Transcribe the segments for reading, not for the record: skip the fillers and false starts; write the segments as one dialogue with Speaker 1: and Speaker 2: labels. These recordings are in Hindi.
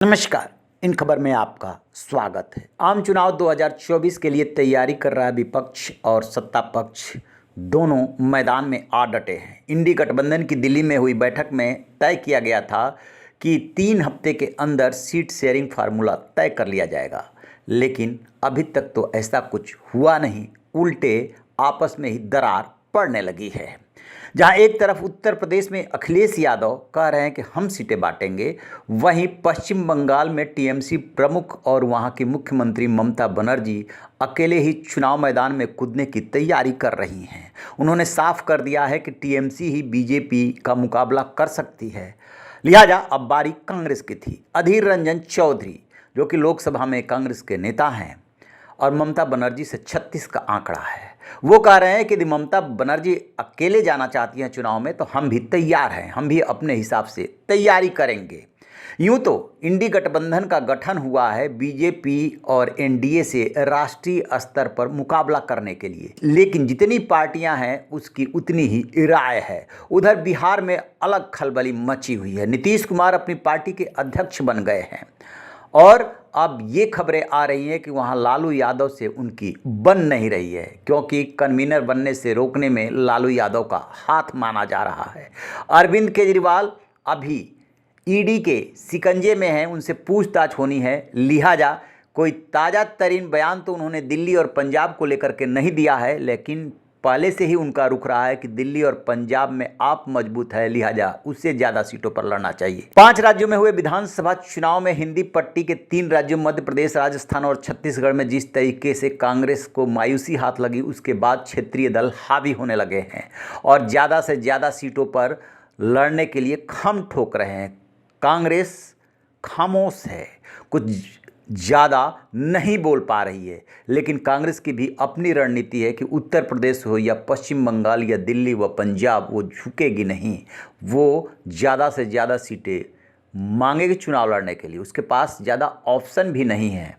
Speaker 1: नमस्कार। इन खबर में आपका स्वागत है। आम चुनाव 2024 के लिए तैयारी कर रहा है विपक्ष और सत्ता पक्ष दोनों मैदान में आ डटे हैं। इंडी गठबंधन की दिल्ली में हुई बैठक में तय किया गया था कि 3 हफ्ते के अंदर सीट शेयरिंग फार्मूला तय कर लिया जाएगा, लेकिन अभी तक तो ऐसा कुछ हुआ नहीं। उल्टे आपस में ही दरार पड़ने लगी है। जहां एक तरफ उत्तर प्रदेश में अखिलेश यादव कह रहे हैं कि हम सीटें बांटेंगे, वहीं पश्चिम बंगाल में टीएमसी प्रमुख और वहां की मुख्यमंत्री ममता बनर्जी अकेले ही चुनाव मैदान में कूदने की तैयारी कर रही हैं। उन्होंने साफ कर दिया है कि टीएमसी ही बीजेपी का मुकाबला कर सकती है, लिहाजा अब बारी कांग्रेस की थी। अधीर रंजन चौधरी, जो कि लोकसभा में कांग्रेस के नेता हैं और ममता बनर्जी से 36 का आंकड़ा है, वो कह रहे हैं कि यदि ममता बनर्जी अकेले जाना चाहती हैं चुनाव में तो हम भी तैयार हैं, हम भी अपने हिसाब से तैयारी करेंगे। यूं तो इंडी गठबंधन का गठन हुआ है बीजेपी और एनडीए से राष्ट्रीय स्तर पर मुकाबला करने के लिए, लेकिन जितनी पार्टियां हैं उसकी उतनी ही राय है। उधर बिहार में अलग खलबली मची हुई है। नीतीश कुमार अपनी पार्टी के अध्यक्ष बन गए हैं और अब ये खबरें आ रही हैं कि वहाँ लालू यादव से उनकी बन नहीं रही है, क्योंकि कन्वीनर बनने से रोकने में लालू यादव का हाथ माना जा रहा है। अरविंद केजरीवाल अभी ईडी के शिकंजे में हैं, उनसे पूछताछ होनी है, लिहाजा कोई ताज़ा तरीन बयान तो उन्होंने दिल्ली और पंजाब को लेकर के नहीं दिया है, लेकिन पहले से ही उनका रुख रहा है कि दिल्ली और पंजाब में आप मजबूत है, लिहाजा उससे ज़्यादा सीटों पर लड़ना चाहिए। 5 राज्यों में हुए विधानसभा चुनाव में हिंदी पट्टी के 3 राज्यों मध्य प्रदेश, राजस्थान और छत्तीसगढ़ में जिस तरीके से कांग्रेस को मायूसी हाथ लगी, उसके बाद क्षेत्रीय दल हावी होने लगे हैं और ज़्यादा से ज़्यादा सीटों पर लड़ने के लिए खम ठोक रहे हैं। कांग्रेस खामोश है, कुछ ज़्यादा नहीं बोल पा रही है, लेकिन कांग्रेस की भी अपनी रणनीति है कि उत्तर प्रदेश हो या पश्चिम बंगाल या दिल्ली व पंजाब, वो झुकेगी नहीं। वो ज़्यादा से ज़्यादा सीटें मांगेगी चुनाव लड़ने के लिए। उसके पास ज़्यादा ऑप्शन भी नहीं है,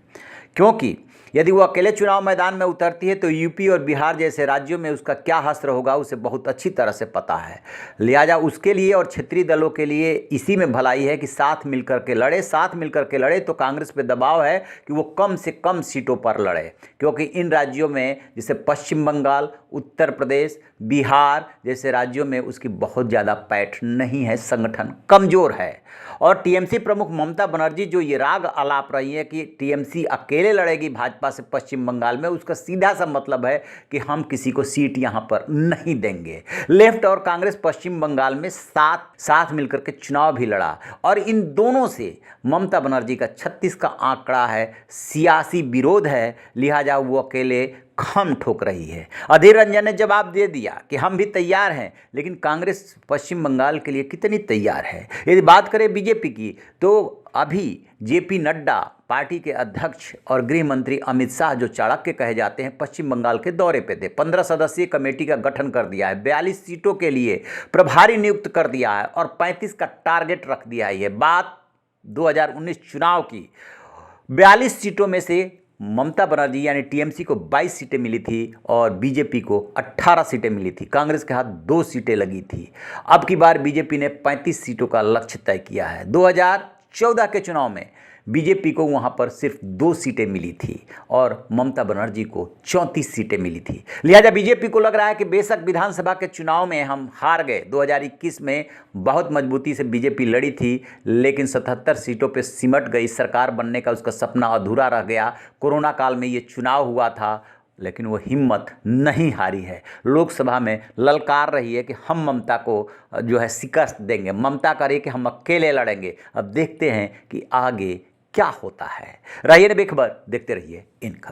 Speaker 1: क्योंकि यदि वो अकेले चुनाव मैदान में उतरती है तो यूपी और बिहार जैसे राज्यों में उसका क्या हश्र होगा उसे बहुत अच्छी तरह से पता है। लिहाजा उसके लिए और क्षेत्रीय दलों के लिए इसी में भलाई है कि साथ मिलकर के लड़े। साथ मिलकर के लड़े तो कांग्रेस पे दबाव है कि वो कम से कम सीटों पर लड़े, क्योंकि इन राज्यों में जैसे पश्चिम बंगाल, उत्तर प्रदेश, बिहार जैसे राज्यों में उसकी बहुत ज़्यादा पैठ नहीं है, संगठन कमज़ोर है। और टीएमसी प्रमुख ममता बनर्जी जो ये राग आलाप रही है कि टीएमसी अकेले लड़ेगी भाजपा से पश्चिम बंगाल में, उसका सीधा सा मतलब है कि हम किसी को सीट यहाँ पर नहीं देंगे। लेफ्ट और कांग्रेस पश्चिम बंगाल में साथ मिलकर के चुनाव भी लड़ा और इन दोनों से ममता बनर्जी का 36 का आंकड़ा है, सियासी विरोध है, लिहाजा वो अकेले खम ठोक रही है। अधीर रंजन ने जवाब दे दिया कि हम भी तैयार हैं, लेकिन कांग्रेस पश्चिम बंगाल के लिए कितनी तैयार है। यदि बात करें बीजेपी की तो अभी जेपी नड्डा, पार्टी के अध्यक्ष और गृह मंत्री अमित शाह, जो चाणक्य कहे जाते हैं, पश्चिम बंगाल के दौरे पे थे। 15 सदस्यीय कमेटी का गठन कर दिया है, 42 सीटों के लिए प्रभारी नियुक्त कर दिया है और 35 का टारगेट रख दिया है। ये बात 2019 चुनाव की। 42 सीटों में से ममता बनर्जी यानी टीएमसी को 22 सीटें मिली थी और बीजेपी को 18 सीटें मिली थी। कांग्रेस के हाथ 2 सीटें लगी थी। अब की बार बीजेपी ने 35 सीटों का लक्ष्य तय किया है। 2014 के चुनाव में बीजेपी को वहां पर सिर्फ 2 सीटें मिली थी और ममता बनर्जी को 34 सीटें मिली थी। लिहाजा बीजेपी को लग रहा है कि बेशक विधानसभा के चुनाव में हम हार गए, 2021 में बहुत मजबूती से बीजेपी लड़ी थी, लेकिन 77 सीटों पे सिमट गई। सरकार बनने का उसका सपना अधूरा रह गया। कोरोना काल में ये चुनाव हुआ था, लेकिन वो हिम्मत नहीं हारी है। लोकसभा में ललकार रही है कि हम ममता को जो है शिकस्त देंगे। ममता कह रही है कि हम अकेले लड़ेंगे। अब देखते हैं कि आगे क्या होता है। रहिए बेखबर, देखते रहिए इन खबर।